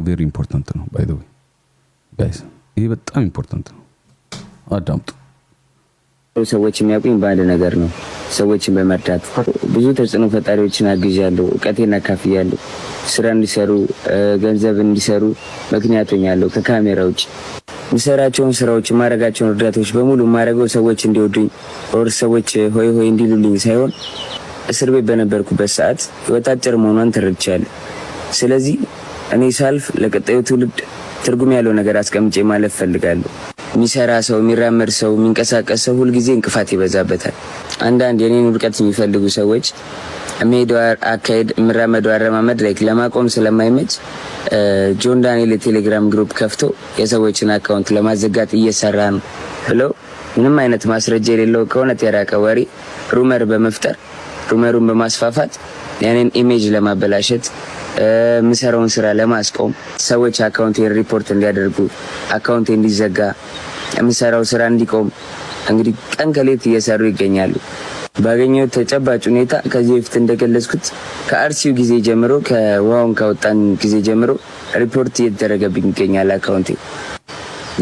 very important ነው by the way guys ይሄ በጣም ኢምፖርታንት ነው አዳምጡ ሰዎች የሚያውቁኝ ባለ ነገር ነው ሰዎችን በመርዳት ብዙ ተጽዕኖ ፈጣሪዎችን አግዣለሁ እውቀቴን አካፍያለሁ ስራ እንዲሰሩ ገንዘብ እንዲሰሩ ምክንያቱኛለሁ ከካሜራ ውጭ ምሰራቸውን ስራዎች ማረጋቸውን እርዳታዎች በሙሉ ማረገው ሰዎች እንዲወዱኝ ወር ሰዎች ሆይ ሆይ እንዲሉልኝ ሳይሆን እስር ቤት በነበርኩበት ሰዓት ወጣጭር መሆኗን ተረድቻለሁ ስለዚህ እኔ ሳልፍ ለቀጣዩ ትውልድ ትርጉም ያለው ነገር አስቀምጬ ማለፍ ፈልጋለሁ ሚሰራ ሰው ሚራመድ ሰው ሚንቀሳቀስ ሰው ሁሉ ጊዜ እንቅፋት ይበዛበታል አንዳንድ የኔን ውድቀት የሚፈልጉ ሰዎች ሜዳር አካይድ ምራመዱ አረማመድ ላይ ለማቆም ስለማይመች ጆን ዳንኤል የቴሌግራም ግሩፕ ከፍቶ የሰዎችን አካውንት ለማዘጋት እየሰራ ነው ብለው ምንም አይነት ማስረጃ የሌለው ከሆነ የራቀ ወሬ ሩመር በመፍጠር ሩመሩን በማስፋፋት ያኔን ኢሜጅ ለማበላሸት ምሰራውን ስራ ለማስቆም ሰዎች አካውንቴን ሪፖርት እንዲያደርጉ አካውንቴ እንዲዘጋ ምሰራው ስራ እንዲቆም እንግዲህ ቀን ከሌት እየሰሩ ይገኛሉ ባገኘው ተጨባጭ ሁኔታ ከዚህ በፊት እንደገለጽኩት ከአርሲው ጊዜ ጀምሮ ከዋውን ካወጣን ጊዜ ጀምሮ ሪፖርት እየተደረገብኝ ይገኛል አካውንቴ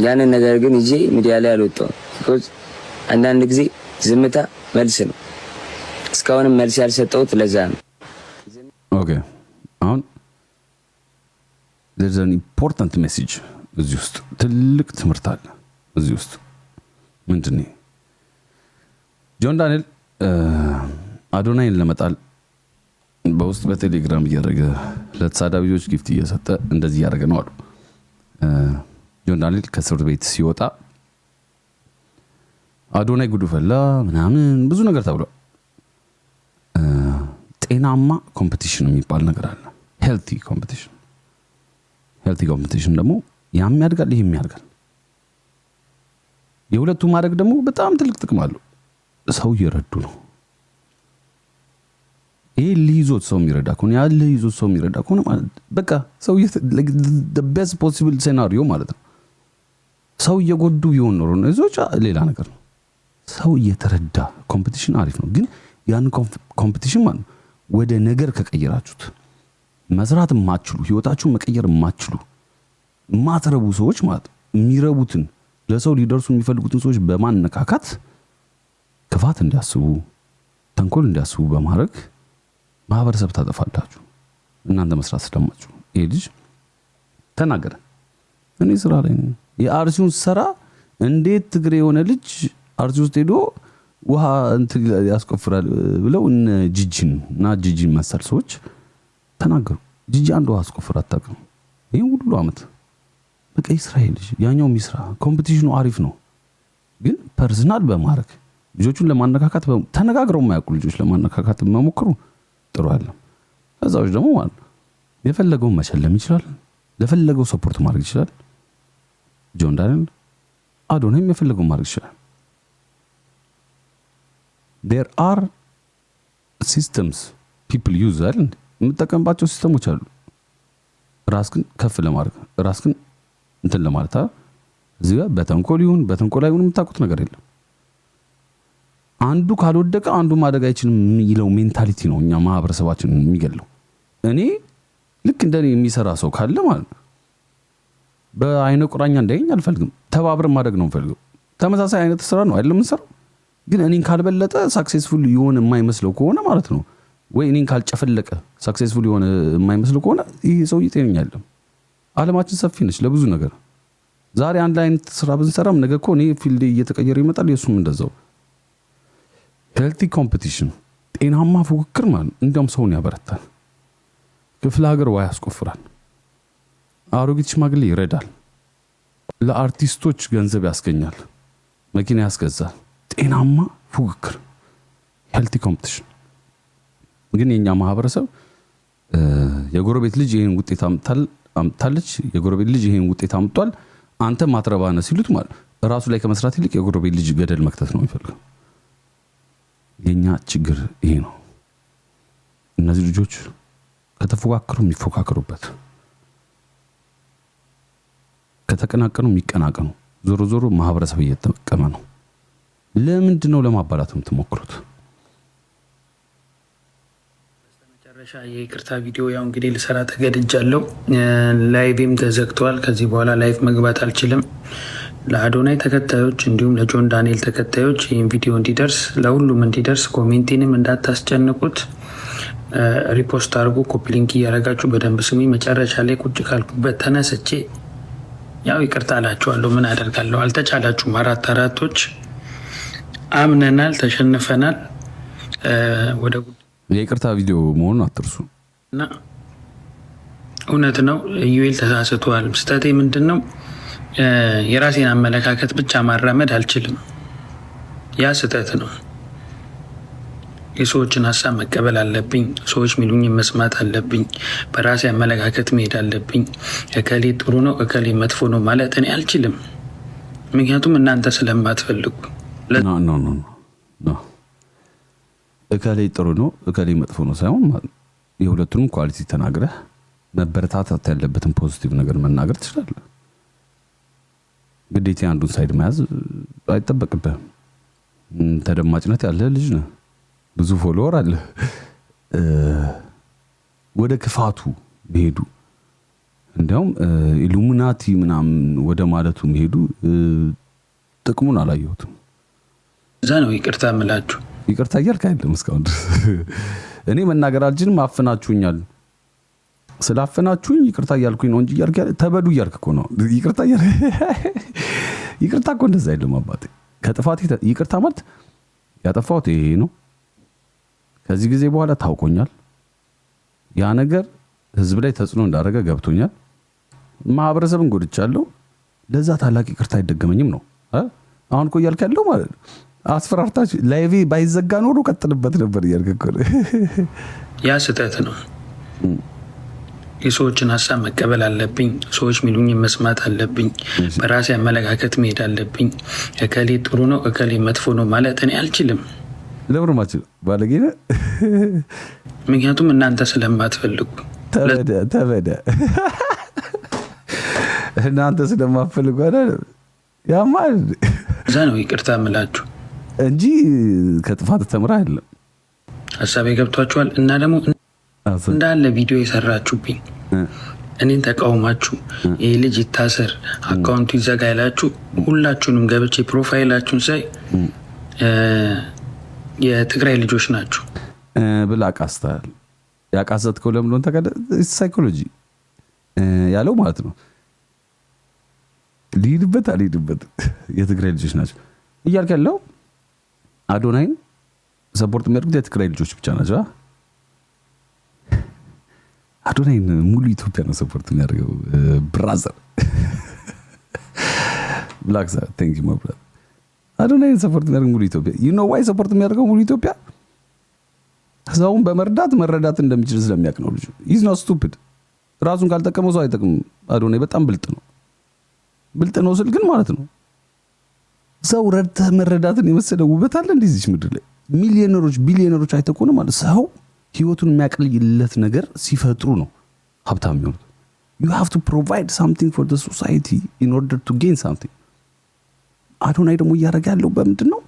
ያንን ነገር ግን እጄ ሚዲያ ላይ አልወጣም because አንዳንድ ጊዜ ዝምታ መልስ ነው እስካሁንም መልስ ያልሰጠሁት ለዛ ነው ኦኬ አሁን there's an important message እዚህ ውስጥ ትልቅ ትምህርት አለ እዚህ ውስጥ ምንድነው ጆን ዳንኤል አዶናይን ለመጣል በውስጥ በቴሌግራም እያደረገ ለተሳዳቢዎች ጊፍት እየሰጠ እንደዚህ ያደረገ ነው አሉ ጆን ዳንኤል ከእስር ቤት ሲወጣ አዶናይ ጉዱ ፈላ ምናምን ብዙ ነገር ተብሏል ጤናማ ኮምፒቲሽን የሚባል ነገር አለ ሄልቲ ኮምፒቲሽን ደግሞ ያም ያድጋል ይሄም ያድጋል የሁለቱ ማድረግ ደግሞ በጣም ትልቅ ጥቅም አለው ሰው እየረዱ ነው ይሄ ሊይዞት ሰው የሚረዳ ከሆነ ያ ሊይዞት ሰው የሚረዳ ከሆነ በቃ ሰው the best possible scenario ማለት ነው ሰው እየጎዱ ቢሆን ኖሮ ነው እዞች ሌላ ነገር ነው ሰው እየተረዳ ኮምፒቲሽን አሪፍ ነው ግን ያን ኮምፒቲሽን ማለት ወደ ነገር ከቀየራችሁት መስራት ማችሉ ህይወታችሁን መቀየር ማችሉ ማትረቡ ሰዎች ማለት የሚረቡትን ለሰው ሊደርሱ የሚፈልጉትን ሰዎች በማነካካት ክፋት እንዲያስቡ ተንኮል እንዲያስቡ በማድረግ ማህበረሰብ ታጠፋላችሁ እናንተ መስራት ስለማችሁ ይሄ ልጅ ተናገረ እኔ ስራ ላይ የአርሲውን ሰራ እንዴት ትግሬ የሆነ ልጅ አርሲ ውስጥ ሄዶ ውሃ እንትን ያስቆፍራል ብለው እነ ጂጂን መሰል ሰዎች ተናገሩ ጂጂ አንድ ውሃ አስቆፍራ አታውቅም ይሄ ሁሉ አመት በቃ እስራኤል ያኛው ሚስራ ኮምፒቲሽኑ አሪፍ ነው ግን ፐርሰናል በማድረግ ልጆቹን ለማነካካት ተነጋግረው የማያውቁ ልጆች ለማነካካት መሞከሩ ጥሩ አይደለም ከዛዎች ደግሞ ማለት የፈለገው መሸለም ይችላል ለፈለገው ሰፖርት ማድረግ ይችላል ጆን ዳንኤል አዶናይም የፈለገው ማድረግ ይችላል there are systems people use አይደል የምትጠቀምባቸው ሲስተሞች አሉ ራስክን ከፍ ለማድረግ ራስክን እንትን ለማለት እዚህ ጋር በተንኮል አይሁን የምታውቁት ነገር የለም አንዱ ካልወደቀ አንዱ ማደግ አይችልም የሚለው ሜንታሊቲ ነው እኛ ማህበረሰባችን የሚገለው እኔ ልክ እንደኔ የሚሰራ ሰው ካለ ማለት በአይነ ቁራኛ እንዳይኝ አልፈልግም ተባብረን ማደግ ነው ፈልገው ተመሳሳይ አይነት ስራ ነው አይደለም እንሰራ ግን እኔን ካልበለጠ ሰክሰስፉል የሆነ የማይመስለው ከሆነ ማለት ነው ወይ እኔን ካልጨፈለቀ ሰክሰስፉል የሆነ የማይመስለው ከሆነ ይሄ ሰው ይጤነኛ አይደለም ዓለማችን ሰፊ ነች ለብዙ ነገር ዛሬ አንድ አይነት ስራ ብንሰራም ነገ እኮ እኔ ፊልድ እየተቀየረ ይመጣል የሱም እንደዛው ሄልቲ ኮምፒቲሽን ጤናማ ፉክክር ማለት እንደውም ሰውን ያበረታል ክፍለ ሀገር ዋይ ያስቆፍራል አሮጊት ሽማግሌ ይረዳል ለአርቲስቶች ገንዘብ ያስገኛል መኪና ያስገዛል ጤናማ ፉክክር ሄልቲ ኮምፒቲሽን ግን የኛ ማህበረሰብ የጎረቤት ልጅ ይሄን ውጤት አምጣለች የጎረቤት ልጅ ይሄን ውጤት አምጧል አንተ ማትረባነ ሲሉት ማለት ራሱ ላይ ከመስራት ይልቅ የጎረቤት ልጅ ገደል መክተት ነው የሚፈልገው የኛ ችግር ይሄ ነው እነዚህ ልጆች ከተፎካከሩ የሚፎካከሩበት ከተቀናቀኑ የሚቀናቀኑ ዞሮ ማህበረሰብ እየተጠቀመ ነው ለምንድን ነው ለማባላት የምትሞክሩት መጨረሻ የይቅርታ ቪዲዮ ያው እንግዲህ ልሰራ ተገድጃለሁ። ላይቭም ተዘግተዋል። ከዚህ በኋላ ላይቭ መግባት አልችልም። ለአዶናይ ተከታዮች እንዲሁም ለጆን ዳንኤል ተከታዮች ይህን ቪዲዮ እንዲደርስ ለሁሉም እንዲደርስ ኮሜንቴንም እንዳታስጨንቁት፣ ሪፖስት አድርጉ፣ ኮፒ ሊንክ እያደረጋችሁ በደንብ ስሚ። መጨረሻ ላይ ቁጭ ካልኩበት ተነስቼ ያው ይቅርታ እላችኋለሁ። ምን አደርጋለሁ? አልተቻላችሁም። አራቶች አምነናል፣ ተሸንፈናል። ወደ የይቅርታ ቪዲዮ መሆኑን አትርሱ እና እውነት ነው ኢዩኤል ተሳስተዋል። ስህተቴ ምንድን ነው? የራሴን አመለካከት ብቻ ማራመድ አልችልም። ያ ስህተት ነው። የሰዎችን ሀሳብ መቀበል አለብኝ። ሰዎች ሚሉኝ መስማት አለብኝ። በራሴ አመለካከት መሄድ አለብኝ። እከሌ ጥሩ ነው እከሌ መጥፎ ነው ማለት እኔ አልችልም። ምክንያቱም እናንተ ስለማትፈልጉ እከሌ ጥሩ ነው እከሌ መጥፎ ነው ሳይሆን የሁለቱንም ኳሊቲ ተናግረህ መበረታታት ያለበትን ፖዚቲቭ ነገር መናገር ትችላለህ። ግዴታ አንዱን ሳይድ መያዝ አይጠበቅብህም። ተደማጭነት ያለ ልጅ ነህ፣ ብዙ ፎሎወር አለ። ወደ ክፋቱ መሄዱ እንዲያውም ኢሉሚናቲ ምናምን ወደ ማለቱ መሄዱ ጥቅሙን አላየሁትም። እዛ ነው ይቅርታ የምላችሁ። ይቅርታ እያልክ አይደለም እስካሁን ድረስ እኔ መናገር አልችልም። አፍናችሁኛል፣ ስላፈናችሁኝ ይቅርታ እያልኩኝ ነው እንጂ እያልክ ተበዱ እያልክ እኮ ነው። ይቅርታ እኮ እንደዛ አይደለም አባቴ። ከጥፋቴ ይቅርታ ማለት ያጠፋሁት ይሄ ነው፣ ከዚህ ጊዜ በኋላ ታውቆኛል፣ ያ ነገር ህዝብ ላይ ተጽዕኖ እንዳደረገ ገብቶኛል፣ ማህበረሰብን ጎድቻለሁ፣ ለዛ ታላቅ ይቅርታ አይደገመኝም ነው አሁን እኮ እያልክ ያለው ማለት ነው። አስፈራርታችሁ ላይቭ ባይዘጋ ኖሮ ቀጥልበት ነበር እያልክ እኮ ነው። ያ ስህተት ነው። የሰዎችን ሀሳብ መቀበል አለብኝ። ሰዎች ሚሉኝ መስማት አለብኝ። በራሴ አመለካከት መሄድ አለብኝ። እከሌ ጥሩ ነው እከሌ መጥፎ ነው ማለት እኔ አልችልም። ለምርማችሁ ባለጌ ነህ። ምክንያቱም እናንተ ስለማትፈልጉ ተበደ እናንተ ስለማትፈልጉ አይደል? ያማ እዛ ነው ይቅርታ የምላችሁ እንጂ ከጥፋት ተምራ አይደለም። ሀሳቤ ገብቷችኋል? እና ደግሞ እንዳለ ቪዲዮ የሰራችሁብኝ እኔን ተቃውማችሁ ይህ ልጅ ይታሰር አካውንቱ ይዘጋ ያላችሁ ሁላችሁንም ገብቼ ፕሮፋይላችሁን ሳይ የትግራይ ልጆች ናችሁ ብላ አቃስተሃል። ያቃሰትከው ለምን ሆነ ተቀደ ሳይኮሎጂ ያለው ማለት ነው። ሊሄድበት አልሄድበት የትግራይ ልጆች ናቸው እያልክ ያለው አዶናይን ሰፖርት የሚያደርጉት የትግራይ ልጆች ብቻ ናቸው። አዶናይን ሙሉ ኢትዮጵያ ነው ሰፖርት የሚያደርገው። ብራዘር ብላክ ዛ ቴንክ ዩ ማይ ብራዘር። አዶናይን ሰፖርት የሚያደርገው ሙሉ ኢትዮጵያ ዩ ኖ ዋይ ሰፖርት የሚያደርገው ሙሉ ኢትዮጵያ ሰውን በመርዳት መረዳት እንደሚችል ስለሚያውቅ ነው። ልጁ ኢዝ ኖት ስቱፒድ። ራሱን ካልጠቀመው ሰው አይጠቅም። አዶናይ በጣም ብልጥ ነው። ብልጥ ነው ስል ግን ማለት ነው ሰው ረድተህ መረዳትን የመሰለ ውበት አለ እንደዚህ ምድር ላይ። ሚሊዮነሮች ቢሊዮነሮች አይተኮነ ማለት ሰው ህይወቱን የሚያቀልልለት ነገር ሲፈጥሩ ነው ሀብታም የሚሆኑት። you have to provide something for the society in order to gain something። አዶናይ ደግሞ እያደረገ ያለው በምንድን ነው?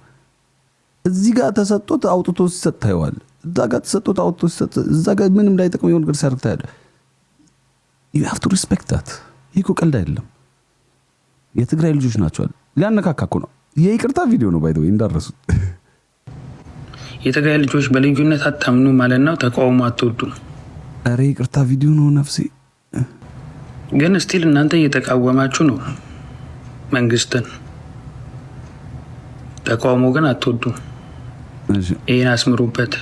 እዚህ ጋር ተሰጥቶት አውጥቶ ሲሰጥ ታየዋል። እዛ ጋር ተሰጥቶት አውጥቶ ሲሰጥ፣ እዛ ጋር ምንም ላይ ጠቅመው የሆነ ነገር ሲያደርግ ታያለህ። you have to respect that። ይህ እኮ ቀልድ አይደለም። የትግራይ ልጆች ናቸው ሊያነካካ እኮ ነው። የይቅርታ ቪዲዮ ነው ባይ ዘ ወይ እንዳረሱት። የትግራይ ልጆች በልዩነት አታምኑ ማለት ነው። ተቃውሞ አትወዱም። ኧረ ይቅርታ ቪዲዮ ነው ነፍሴ። ግን ስቲል እናንተ እየተቃወማችሁ ነው መንግስትን። ተቃውሞ ግን አትወዱም። ይህን አስምሩበት።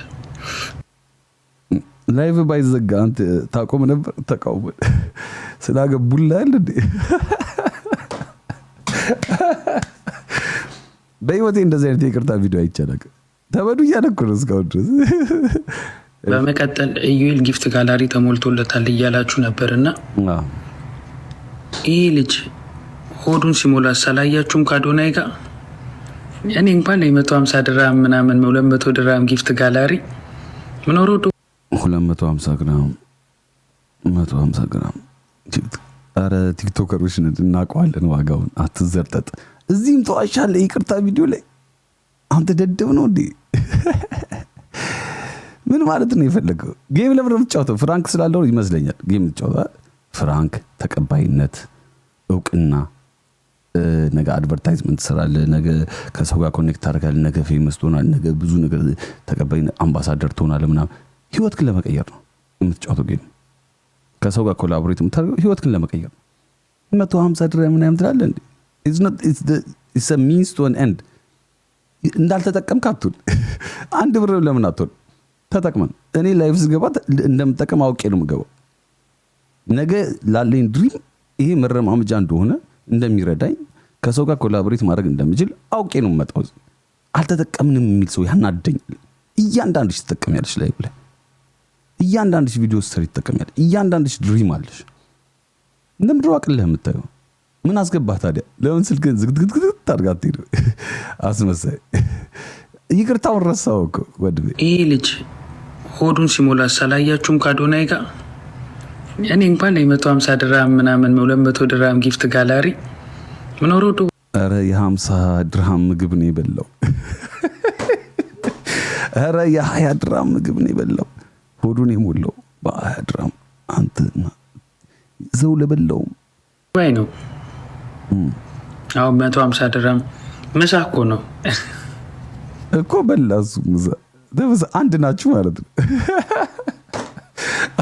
ላይቭ ባይዘጋ አንተ ታቆም ነበር። ተቃውሞ ስላገቡላ አይደል እንዴ? በህይወቴ እንደዚህ አይነት የይቅርታ ቪዲዮ አይቻልም። ተበዱ እያለኩ ነው እስካሁን ድረስ። በመቀጠል ኢዩኤል ጊፍት ጋላሪ ተሞልቶለታል እያላችሁ ነበርና ይህ ልጅ ሆዱን ሲሞላ ሳላያችሁም ከአዶናይ ጋር እኔ እንኳን የ150 ድራም ምናምን 200 ድራም ጊፍት ጋላሪ ምኖሮ 250 ግራም 150 ግራም። ኧረ ቲክቶከሮች እናውቀዋለን ዋጋውን። አትዘርጠጥ። እዚህም ተዋሻለህ ይቅርታ ቪዲዮ ላይ። አንተ ደደብ ነው እንዴ? ምን ማለት ነው የፈለገው? ጌም ለምን የምትጫወተው? ፍራንክ ስላለው ይመስለኛል ጌም የምትጫወተው። ፍራንክ፣ ተቀባይነት፣ እውቅና፣ ነገ አድቨርታይዝመንት ትሰራለህ፣ ነገ ከሰው ጋር ኮኔክት ታደርጋለህ፣ ነገ ፌመስ ትሆናለህ፣ ነገ ብዙ ነገር ተቀባይነት፣ አምባሳደር ትሆናለህ ምናምን። ህይወትህን ለመቀየር ነው የምትጫወተው ጌም። ከሰው ጋር ኮላቦሬት የምታደርገው ህይወትህን ለመቀየር ነው። 150 ድርሃም ምናምን ትላለህ እንዴ? it's a means to an end። እንዳልተጠቀምክ አትሁን። አንድ ብር ለምን አትሁን? ተጠቅመን እኔ ላይፍ ስገባ እንደምጠቀም አውቄ ነው የምገባው። ነገ ላለኝ ድሪም ይሄ መረማመጃ እንደሆነ እንደሚረዳኝ ከሰው ጋር ኮላቦሬት ማድረግ እንደምችል አውቄ ነው የምመጣው። አልተጠቀምንም የሚል ሰው ያናደኛል። እያንዳንድሽ ትጠቀሚያለሽ፣ ላይ ብለ እያንዳንድሽ ቪዲዮ ስትሰሪ ትጠቀሚያለሽ፣ እያንዳንድሽ ድሪም አለሽ። እንደምድሮ አቅልህ የምታየው ምን አስገባህ ታዲያ? ለምን ስልክህን ዝግትግትግት ታድርጋት ትሄዱ? አስመሳይ። ይቅርታውን ረሳው እኮ ወድቤ። ይህ ልጅ ሆዱን ሲሞላ ሳላያችሁም ከአዶናይ ጋር እኔ እንኳን 150 ድርሃም ምናምን 200 ድርሃም ጊፍት ጋላሪ ምን ወሮዶ። ኧረ የ50 ድርሃም ምግብ ነው የበላው። ኧረ የ20 ድርሃም ምግብ ነው የበላው። ሆዱን የሞላው በ20 ድርሃም። አንተና ዘው ለበላው ወይ ነው። አሁን 150 ድርሃም ምሳ እኮ ነው እኮ በላሱ። ምሳ አንድ ናችሁ ማለት ነው።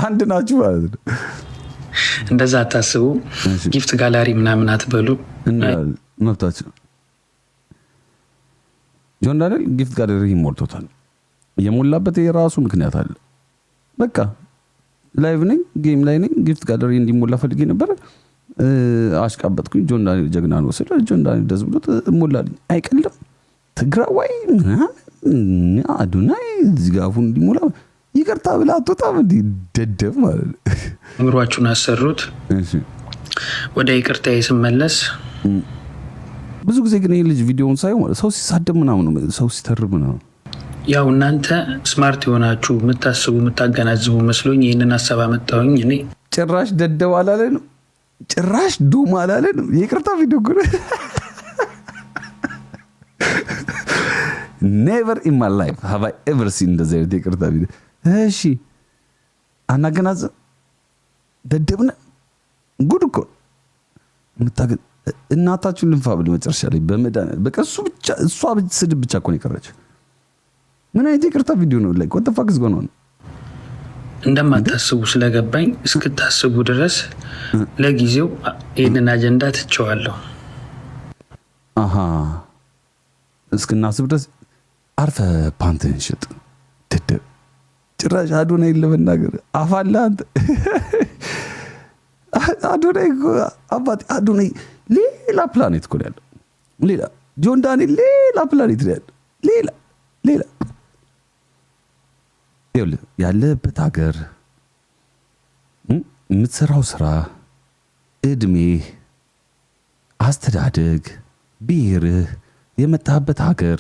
አንድ ናችሁ ማለት ነው። እንደዛ አታስቡ። ጊፍት ጋላሪ ምናምን አትበሉ። መብታችሁ። ጆን ዳንኤል ጊፍት ጋላሪ ሞልቶታል። የሞላበት የራሱ ምክንያት አለ። በቃ ላይቭ ነኝ፣ ጌም ላይ ነኝ፣ ጊፍት ጋላሪ እንዲሞላ ፈልጌ ነበር። አሽቃበጥኩኝ። ጆን ዳንኤል ጀግና ነው ስለ ጆን ዳንኤል ደስ ብሎት ሞላልኝ። አይቀልም። ትግራዋይ ምናምን አዶናይ እዚህ ጋር አፉን እንዲሞላ ይቅርታ ብላ አትወጣም። እንዲህ ደደብ ማለት ነው። እግሯችሁን አሰሩት። ወደ ይቅርታ ስመለስ ብዙ ጊዜ ግን ይህ ልጅ ቪዲዮውን ሳይሆን ሰው ሲሳደብ ምናምን ነው፣ ሰው ሲተርብ ነው። ያው እናንተ ስማርት የሆናችሁ የምታስቡ የምታገናዝቡ መስሎኝ ይህንን ሀሳብ አመጣሁኝ። እኔ ጭራሽ ደደብ አላለንም፣ ጭራሽ ዱም አላለንም። የይቅርታ ቪዲዮ ጉ ኔቨር ኢን ማይ ላይፍ ሃቭ አይ ኤቨር ሲን እንደዚህ አይነት የይቅርታ ቪዲዮ። እሺ አናገናዘብ። ደደብነ ጉድ እኮ የምታገ እናታችሁን ልንፋ ብል መጨረሻ ላይ በመዳን በቃ እሱ ብቻ እሷ ስድብ ብቻ እኮ ነው የቀረች። ምን አይነት የይቅርታ ቪዲዮ ነው? ላይ what the fuck is going on? እንደማታስቡ ስለገባኝ እስክታስቡ ድረስ ለጊዜው ይህንን አጀንዳ ትቸዋለሁ። አሃ እስክናስብ ድረስ አርፈ ፓንትን ሽጥ። ደደብ ጭራሽ አዶናይ ለመናገር አፋላ አንተ። አዶናይ አባቴ አዶናይ ሌላ ፕላኔት እኮ ያለው ሌላ። ጆን ዳንኤል ሌላ ፕላኔት ነው ያለው ሌላ ያለበት ሀገር፣ የምትሰራው ስራ፣ እድሜ፣ አስተዳደግ፣ ብሔርህ፣ የመጣህበት ሀገር፣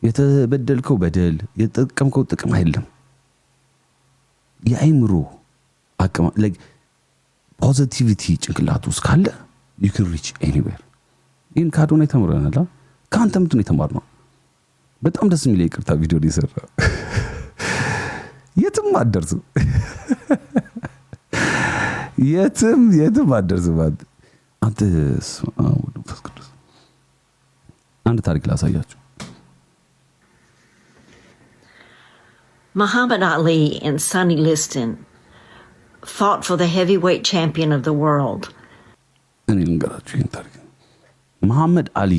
የተበደልከው በደል፣ የተጠቀምከው ጥቅም አይደለም። የአይምሮ አቅም ፖዚቲቪቲ ጭንቅላት ውስጥ ካለ you can reach anywhere። ይህን ከአዶናይ ተምረናል። ከአንተ ምንድን የተማርነው? በጣም ደስ የሚል ይቅርታ ቪዲዮ ሊሰራ የትም አደርስም፣ የትም አደርስም። አንተ አንድ ታሪክ ላሳያችሁ። Muhammad Ali and Sonny Liston fought for the heavyweight champion of the world. እኔ ልንገራችሁ ይህን ታሪክ። መሐመድ አሊ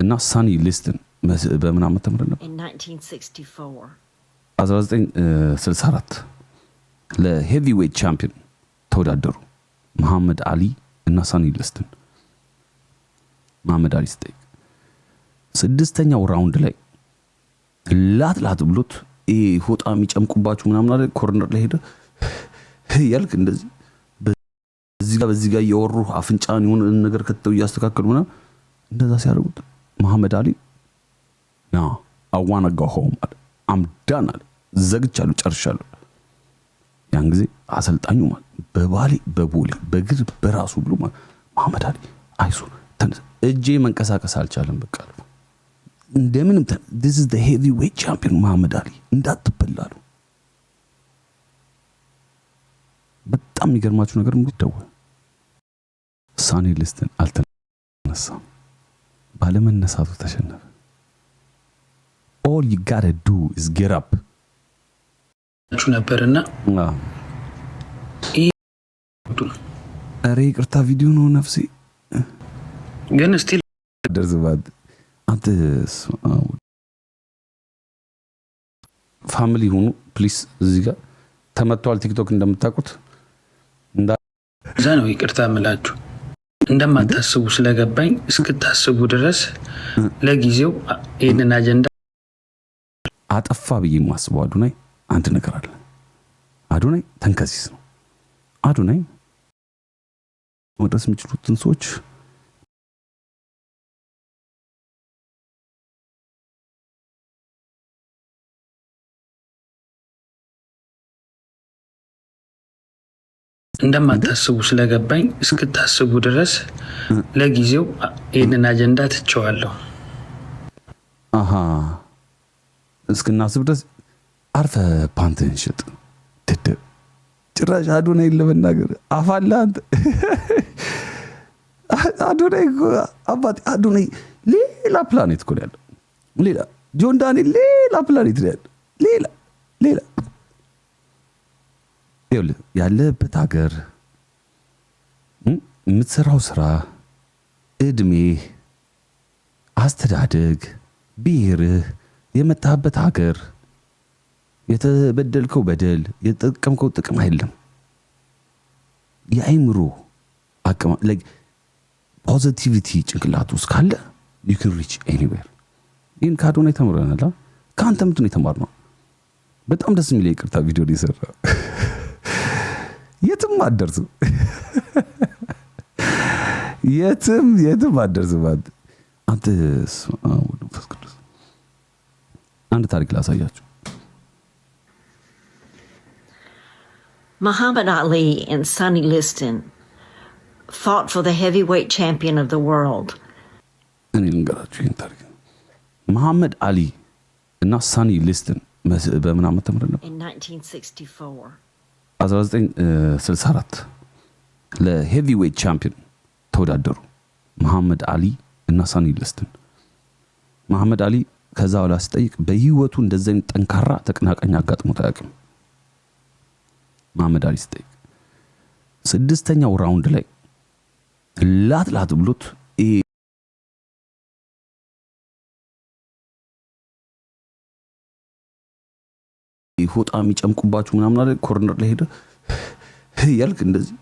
እና ሳኒ ሊስትን በምን ዓመተ ምህረት ነበር? In 1964. 1964 ለሄቪዌይት ቻምፒዮን ተወዳደሩ። መሐመድ አሊ እና ሳኒ ሊስትን። መሐመድ አሊ ስጠይቅ 6ኛው ራውንድ ላይ ላት ብሎት ሆጣ የሚጨምቁባችሁ ምናምን አይደል ኮርነር ላይ ሄደ ያልክ እንደዚህ በዚህ ጋር እያወሩ አፍንጫን የሆነ ነገር ከተው እያስተካከሉ ምናምን እንደዛ ሲያደርጉት መሐመድ አሊ I wanna go home አለ። I'm done አለ። ዘግቻለሁ፣ ጨርሻለሁ። ያን ጊዜ አሰልጣኙ ማለት በቦሌ በግር በራሱ ብሎ መሐመድ አሊ አይዞህ እጄ መንቀሳቀስ አልቻለም፣ በቃ እንደምንም this is the heavyweight champion መሐመድ አሊ እንዳትበላሉ። በጣም የሚገርማችሁ ነገር ምንድነው? ሳኒ ሊስትን አልተነሳም፣ ባለመነሳቱ ተሸነፈ። all you gotta do is get up ነበርና አሬ ይቅርታ ቪዲዮ ነው ነፍሴ ግን ስቲል ደርዝባድ አንተ ፋሚሊ ሆኑ ፕሊስ። እዚህ ጋር ተመቷል ቲክቶክ እንደምታውቁት እዛ ነው ይቅርታ ምላችሁ እንደማታስቡ ስለገባኝ እስክታስቡ ድረስ ለጊዜው ይሄንን አጀንዳ አጠፋ ብዬ ማስበው አዱናይ አንድ ነገር አለ። አዱናይ ተንከሲስ ነው። አዱናይ መድረስ የሚችሉትን ሰዎች እንደማታስቡ ስለገባኝ እስክታስቡ ድረስ ለጊዜው ይሄንን አጀንዳ ትቸዋለሁ። አሃ እስክናስብ ድረስ አርፈ ፓንትን ሽጥ ትድ ጭራሽ አዱናይ ለመናገር አፋላ አንተ አዱናይ አባት አዱናይ ሌላ ፕላኔት እኮ ያለው ሌላ ጆን ዳንኤል ሌላ ፕላኔት ያለው ሌላ ያለበት ሀገር የምትሰራው ስራ እድሜ አስተዳደግ ብሔርህ የመጣበት ሀገር የተበደልከው በደል የተጠቀምከው ጥቅም አይደለም። የአይምሮ አቅም like positivity ጭንቅላት ውስጥ ካለ you can reach anywhere። ይህን ከአዶናይ ተምረናል። ከአንተ ምንድን ነው የተማርነው? በጣም ደስ የሚል ይቅርታ ቪዲዮ ሊሰራ የትም አደርስም የትም አደርስም። አንተ አንድ ታሪክ ላሳያችሁ። Muhammad Ali and Sonny Liston fought for the heavyweight champion of the world. እኔ ልንገራችሁ ይህን ታሪክ። መሐመድ አሊ እና ሳኒ ሊስትን በምን ዓመተ ምህረት ነበር? In 1964. 1964 ለሄቪዌይት ቻምፒዮን ተወዳደሩ መሐመድ አሊ እና ሳኒ ሊስትን። መሐመድ አሊ ከዛ በኋላ ሲጠይቅ በህይወቱ እንደዚህ አይነት ጠንካራ ተቀናቃኝ አጋጥሞት አያውቅም። መሐመድ አሊ ሲጠይቅ ስድስተኛው ራውንድ ላይ ላት ብሎት ሆጣ የሚጨምቁባችሁ ምናምን አለ ኮርነር ላይ ሄደ ያልክ እንደዚህ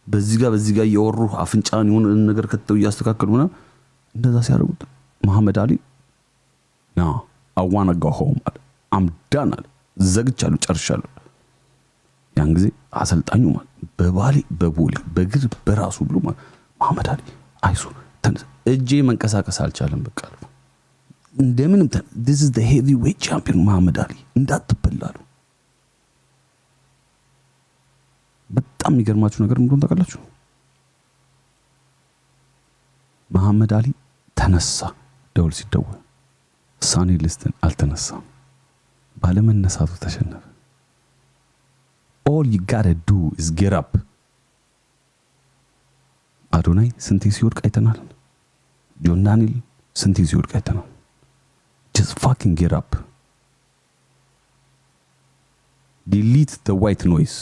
በዚህ ጋር እያወሩ አፍንጫን የሆነ ነገር ከተው እያስተካከሉ ምናምን እንደዛ ሲያደርጉት መሐመድ አሊ I wanna go home I'm done ዘግቻለሁ ጨርሻለሁ። ያን ጊዜ አሰልጣኙ ማለት በባሌ በቦሌ በግር በራሱ ብሎ መሐመድ አሊ አይሱ እጄ መንቀሳቀስ አልቻለም በቃ እንደምንም this is the heavyweight champion መሐመድ አሊ እንዳትበላሉ። በጣም የሚገርማችሁ ነገር ምን እንደሆነ ታውቃላችሁ? መሐመድ አሊ ተነሳ፣ ደውል ሲደወል ሳኒ ሊስትን አልተነሳም፣ ባለመነሳቱ ተሸነፈ። all you gotta do is get up። አዶናይ ስንቴ ሲወድቅ አይተናል። ጆን ዳንኤል ስንቴ ሲወድቅ አይተናል። just fucking get up። delete the white noise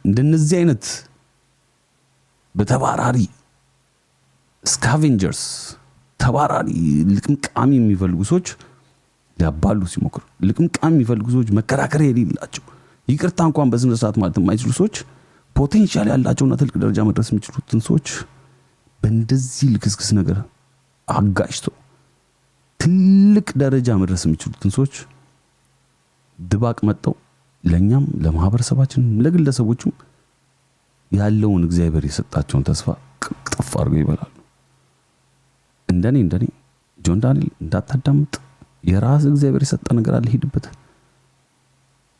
እንደነዚህ አይነት በተባራሪ ስካቬንጀርስ ተባራሪ ልቅምቃሚ የሚፈልጉ ሰዎች ያባሉ ሲሞክሩ ልቅምቃሚ የሚፈልጉ ሰዎች መከራከር የሌላቸው ይቅርታ እንኳን በስነ ስርዓት ማለት የማይችሉ ሰዎች ፖቴንሻል ያላቸውና ትልቅ ደረጃ መድረስ የሚችሉትን ሰዎች በእንደዚህ ልክስክስ ነገር አጋጭተው ትልቅ ደረጃ መድረስ የሚችሉትን ሰዎች ድባቅ መጣው ለኛም ለማህበረሰባችን ለግለሰቦችም ያለውን እግዚአብሔር የሰጣቸውን ተስፋ ቅጥፍ አድርገው ይበላሉ። እንደኔ ጆን ዳንኤል እንዳታዳምጥ የራስ እግዚአብሔር የሰጠ ነገር አለ ሂድበት።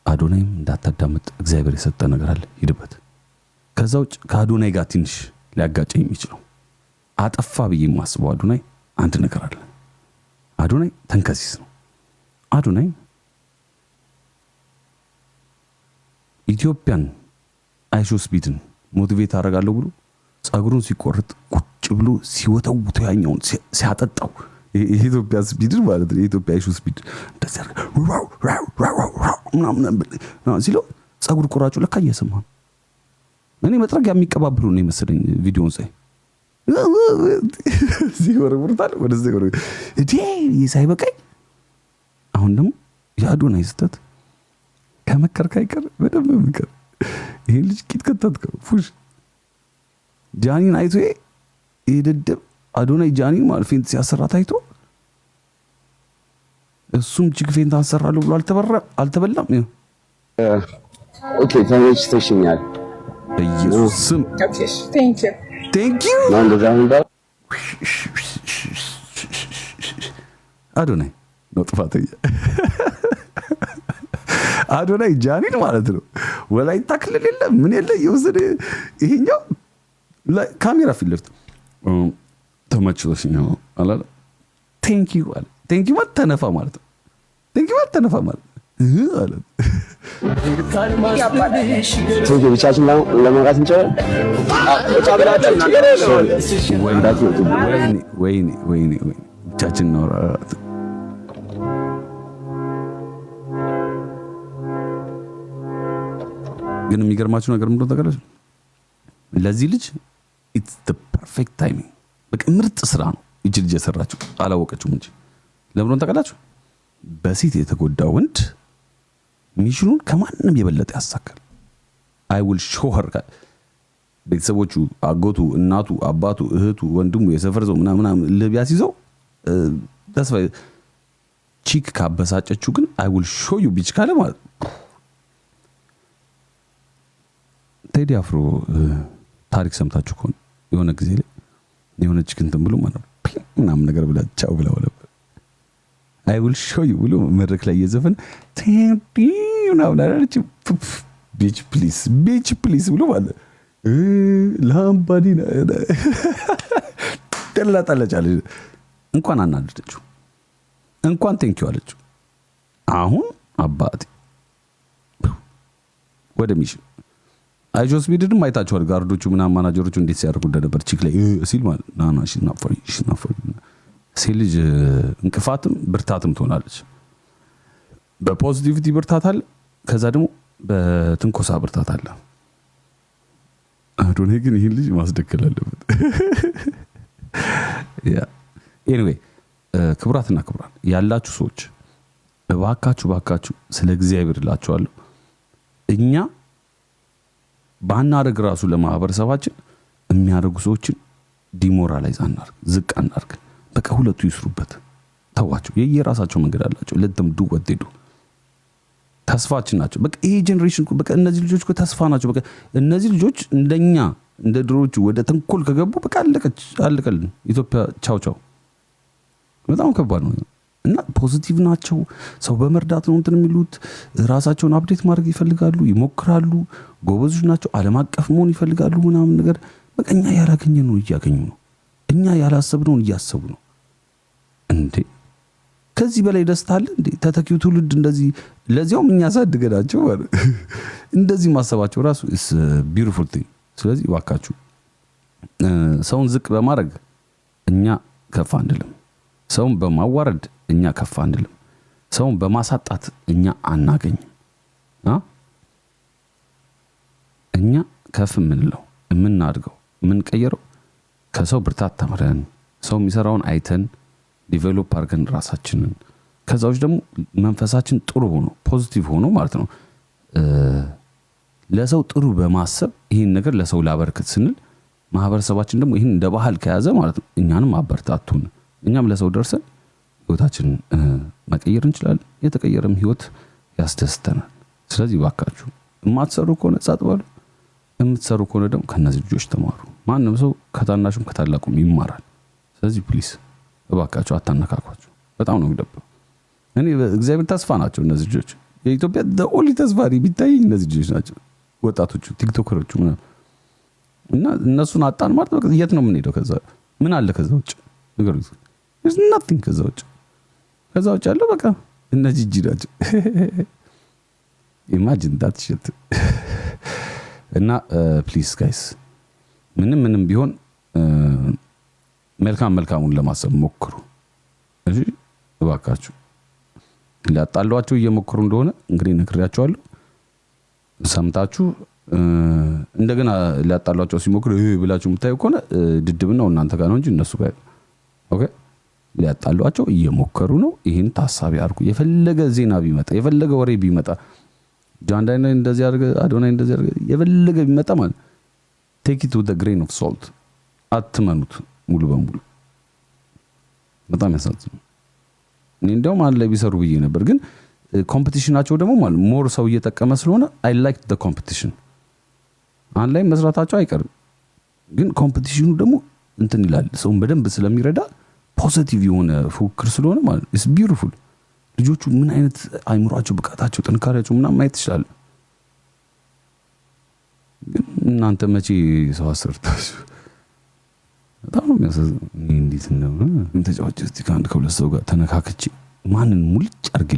አዶናይም እንዳታዳምጥ እግዚአብሔር የሰጠ ነገር አለ ሂድበት። ከዛው ከአዶናይ ጋር ትንሽ ሊያጋጨኝ የሚችለው አጠፋ ብዬ የማስበው አዶናይ አንድ ነገር አለ። አዶናይ ተንከሲስ ነው። አዶናይ ኢትዮጵያን አይሾ ስፒድን ሞቲቬት አደርጋለሁ ብሎ ጸጉሩን ሲቆርጥ ቁጭ ብሎ ሲወተውተው ያኛውን ሲያጠጣው የኢትዮጵያ ስፒድን ማለት ነው። የኢትዮጵያ አይሾ ስፒድ እንደዚህ ምናምን ሲለው ጸጉር ቆራጩ ለካ እየሰማ ነው። እኔ መጥረጊያ የሚቀባብሉ ነው የመሰለኝ ቪዲዮን ሳይ ሲወረውሩታል ወደዚህ ወረ እዴ ሳይበቃኝ አሁን ደግሞ የአዶናይ ስህተት ከመከርካ አይቀር በደንብ ምከር። ይሄ ልጅ ቂጥ ከተትከው ፉሽ ጃኒን አይቶ የደደብ አዶናይ ጃኒን ማለት ፌንት ሲያሰራት አይቶ እሱም ጅግ ፌንት አሰራለሁ ብሎ አልተበላም። ኦኬ ተመችቶኛል። በኢየሱስ ስም ቴንክ ዩ አዶናይ ነው ጥፋተኛ። አዶናይ ጃኒን ማለት ነው ወላይታ ክልል የለ ምን የለ የወሰደ ይሄኛው ካሜራ ፊት ለፊት ተመችቶኛል አላለ። ቴንክ ዩ አለ። ቴንክ ዩ ማለት ተነፋ ማለት ነው። ቴንክ ዩ ማለት ተነፋ ማለት አለ። ብቻችን ለመውጣት እንችላለን። ወይኔ ብቻችን ነው። ግን የሚገርማችሁ ነገር ምንድነው ታውቃላችሁ? ለዚህ ልጅ ኢትስ ዘ ፐርፌክት ታይሚንግ። በቃ ምርጥ ስራ ነው ይቺ ልጅ የሰራችው። አላወቀችውም እንጂ ለምን ታውቃላችሁ? በሴት የተጎዳ ወንድ ሚሽኑን ከማንም የበለጠ ያሳካል። አይ ዊል ሾው ሄር። ቤተሰቦቹ፣ አጎቱ፣ እናቱ፣ አባቱ፣ እህቱ፣ ወንድሙ፣ የሰፈር ሰው ምናምን ልቢያስ ይዘው ተስፋ ቺክ ካበሳጨችው ግን አይ ዊል ሾው ዩ ቢች ካለ ማለት ቴዲ አፍሮ ታሪክ ሰምታችሁ ከሆነ የሆነ ጊዜ ላይ የሆነ ቺክ እንትን ብሎ ማለት ምናምን ነገር ብላ ቻው ብለው ነበር። አይ ዊል ሾው ዩ ብሎ መድረክ ላይ እየዘፈን ቴዲ ምናምን አለች። ቢች ፕሊዝ ብሎ ማለት ላምባዲና ተላጣለች አለ። እንኳን አናደደችው፣ እንኳን ቴንኪው አለችው። አሁን አባቴ ወደ ሚሽን አይጆስ ቢድድም አይታችኋል። ጋርዶቹ ምናምን ማናጀሮቹ እንዴት ሲያደርጉ እንደነበር ቺክ ላይ ሲል ማለት ናና ሽናፈሪ ሴት ልጅ እንቅፋትም ብርታትም ትሆናለች። በፖዚቲቪቲ ብርታት አለ፣ ከዛ ደግሞ በትንኮሳ ብርታት አለ። አዶናይ ግን ይህን ልጅ ማስደከል አለበት። ኤኒዌይ ክቡራትና ክቡራን ያላችሁ ሰዎች እባካችሁ ስለ እግዚአብሔር እላችኋለሁ እኛ ባናደርግ ራሱ ለማህበረሰባችን የሚያደርጉ ሰዎችን ዲሞራላይዝ አናርግ፣ ዝቅ አናርግ። በቃ ሁለቱ ይስሩበት፣ ተዋቸው። የየራሳቸው መንገድ አላቸው። ለደም ዱ ወደዱ ተስፋችን ናቸው። በቃ ይሄ ጄኔሬሽን በቃ እነዚህ ልጆች እኮ ተስፋ ናቸው። በቃ እነዚህ ልጆች እንደኛ እንደ ድሮቹ ወደ ተንኮል ከገቡ በቃ አለቀልን። ኢትዮጵያ ቻው። በጣም ከባድ ነው እና ፖዚቲቭ ናቸው። ሰው በመርዳት ነው እንትን የሚሉት። ራሳቸውን አፕዴት ማድረግ ይፈልጋሉ፣ ይሞክራሉ። ጎበዞች ናቸው። ዓለም አቀፍ መሆን ይፈልጋሉ ምናምን ነገር። በቃ እኛ ያላገኘነው እያገኙ ነው። እኛ ያላሰብነውን እያሰቡ ነው። እንዴ ከዚህ በላይ ደስታ አለ እንዴ? ተተኪው ትውልድ እንደዚህ ለዚያውም እኛ ሳድገናቸው ማለት እንደዚህ ማሰባቸው ራሱ is beautiful thing። ስለዚህ እባካችሁ ሰውን ዝቅ በማድረግ እኛ ከፍ አንልም። ሰውን በማዋረድ እኛ ከፍ አንልም። ሰውን በማሳጣት እኛ አናገኝም። እኛ ከፍ የምንለው የምናድገው የምንቀየረው ከሰው ብርታት ተምረን ሰው የሚሰራውን አይተን ዲቨሎፕ አድርገን ራሳችንን ከዛዎች ደግሞ መንፈሳችን ጥሩ ሆኖ ፖዚቲቭ ሆኖ ማለት ነው ለሰው ጥሩ በማሰብ ይህን ነገር ለሰው ላበርክት ስንል ማህበረሰባችን ደግሞ ይህን እንደ ባህል ከያዘ ማለት ነው እኛንም አበርታቱን። እኛም ለሰው ደርሰን ህይወታችንን መቀየር እንችላለን። የተቀየረም ህይወት ያስደስተናል። ስለዚህ ባካችሁ የማትሰሩ ከሆነ ጻጥ በሉ፣ የምትሰሩ ከሆነ ደግሞ ከነዚህ ልጆች ተማሩ። ማንም ሰው ከታናሹም ከታላቁም ይማራል። ስለዚህ ፕሊስ እባካችሁ አታነካኳቸው። በጣም ነው የሚደብረው። እኔ እግዚአብሔር ተስፋ ናቸው እነዚህ ልጆች። የኢትዮጵያ ኦንሊ ተስፋ ቢታይ እነዚህ ልጆች ናቸው፣ ወጣቶቹ ቲክቶከሮቹ ምናምን እና እነሱን አጣን ማለት በቃ የት ነው የምንሄደው? ከዛ ምን አለ ከዛ ውጭ ንገሩኝ። there's nothing ከዛ ውጭ ያለው በቃ እነዚህ ጂራቸው imagine that shit እና ፕሊዝ ጋይስ ምንም ቢሆን መልካሙን ለማሰብ ሞክሩ እሺ እባካችሁ። ሊያጣሏቸው እየሞከሩ እንደሆነ እንግዲህ ነግሬያቸዋለሁ። ሰምታችሁ እንደገና ሊያጣሏቸው ሲሞክሩ ብላችሁ የምታዩ ከሆነ ድድብናው እናንተ ጋር ነው እንጂ እነሱ ጋር ኦኬ። ሊያጣሏቸው እየሞከሩ ነው። ይሄን ታሳቢ አድርጉ። የፈለገ ዜና ቢመጣ የፈለገ ወሬ ቢመጣ ጆንዳይን እንደዚህ አድርገ አዶናይ እንደዚህ አድርገ የፈለገ ቢመጣ ማለት take it with a grain of salt አትመኑት ሙሉ በሙሉ። በጣም ያሳዝናል። እኔ እንደውም አንድ ላይ ቢሰሩ ብዬ ነበር፣ ግን ኮምፒቲሽናቸው ደግሞ ማለት ሞር ሰው እየጠቀመ ስለሆነ I like the competition። አንድ ላይ መስራታቸው አይቀርም፣ ግን ኮምፒቲሽኑ ደግሞ እንትን ይላል ሰውን በደንብ ስለሚረዳ ፖዚቲቭ የሆነ ፉክክር ስለሆነ ማለት it's beautiful። ልጆቹ ምን አይነት አይምሯቸው፣ ብቃታቸው፣ ጥንካሬያቸው ምናምን ማየት ይችላል። ግን እናንተ መቼ ሰው አሰርታችሁ በጣም ነው የሚያሳዝነው። እንዴት ነው ተጫዋች እስቲ ከአንድ ከሁለት ሰው ጋር ተነካክቼ ማንን ሙልጭ አድርጌ